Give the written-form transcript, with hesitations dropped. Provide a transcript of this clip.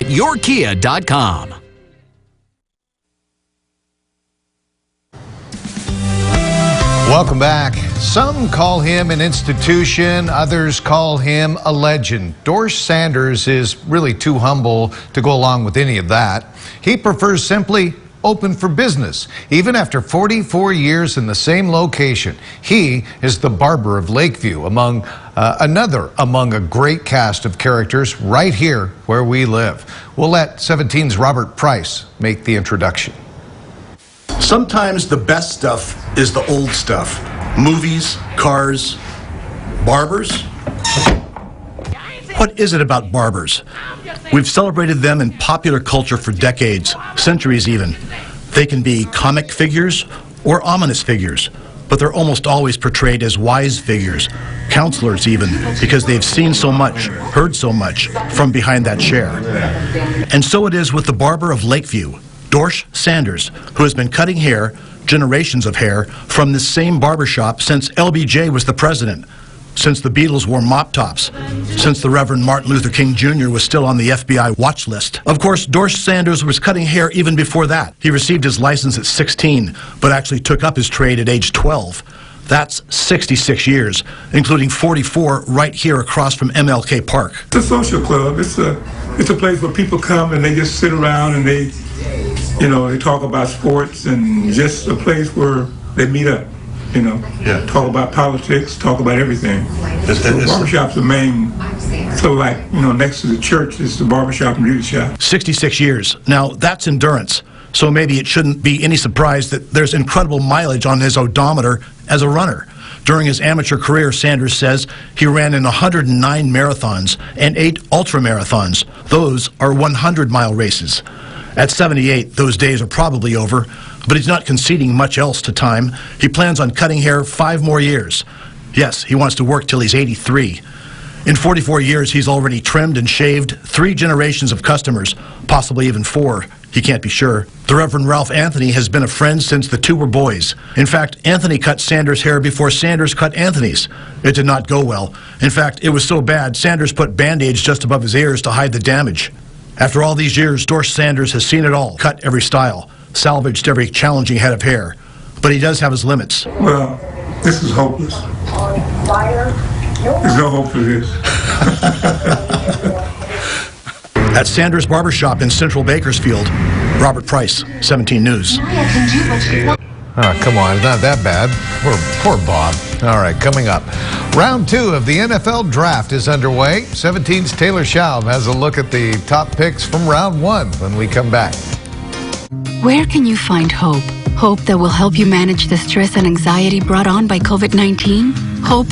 at yourkia.com. Welcome back. Some call him an institution, others call him a legend. Dorsch Sanders is really too humble to go along with any of that. He prefers simply open for business, even after 44 years in the same location. He is the barber of Lakeview, among a great cast of characters right here where we live. We'll let 17's Robert Price make the introduction. Sometimes the best stuff is the old stuff. Movies, cars, barbers. What is it about barbers? We've celebrated them in popular culture for decades, centuries even. They can be comic figures or ominous figures, but they're almost always portrayed as wise figures, counselors even, because they've seen so much, heard so much from behind that chair. And so it is with the barber of Lakeview, Dorsch Sanders, who has been cutting hair, generations of hair, from this same barbershop since LBJ was the president, since the Beatles wore mop tops, since the Reverend Martin Luther King Jr. was still on the FBI watch list. Of course, Dorsch Sanders was cutting hair even before that. He received his license at 16, but actually took up his trade at age 12. That's 66 years, including 44 right here across from MLK Park. It's a social club. It's a place where people come and they just sit around and they talk about sports, and just a place where they meet up, talk about politics, talk about everything. The barbershop's the main, next to the church is the barbershop and beauty shop. 66 years. Now, that's endurance. So maybe it shouldn't be any surprise that there's incredible mileage on his odometer as a runner. During his amateur career, Sanders says he ran in 109 marathons and 8 ultramarathons. Those are 100-mile races. At 78, those days are probably over, but he's not conceding much else to time. He plans on cutting hair 5 more years. Yes, he wants to work till he's 83. In 44 years, he's already trimmed and shaved 3 generations of customers, possibly even 4. He can't be sure. The Reverend Ralph Anthony has been a friend since the two were boys. In fact, Anthony cut Sanders' hair before Sanders cut Anthony's. It did not go well. In fact, it was so bad, Sanders put band-aids just above his ears to hide the damage. After all these years, Dorsch Sanders has seen it all, cut every style, salvaged every challenging head of hair. But he does have his limits. Well, this is hopeless. There's no hope for this. At Sanders Barbershop in Central Bakersfield, Robert Price, 17 News. Oh, come on, it's not that bad. Poor Bob. All right, coming up. Round 2 of the NFL Draft is underway. 17's Taylor Schaub has a look at the top picks from round 1 when we come back. Where can you find hope? Hope that will help you manage the stress and anxiety brought on by COVID-19? Hope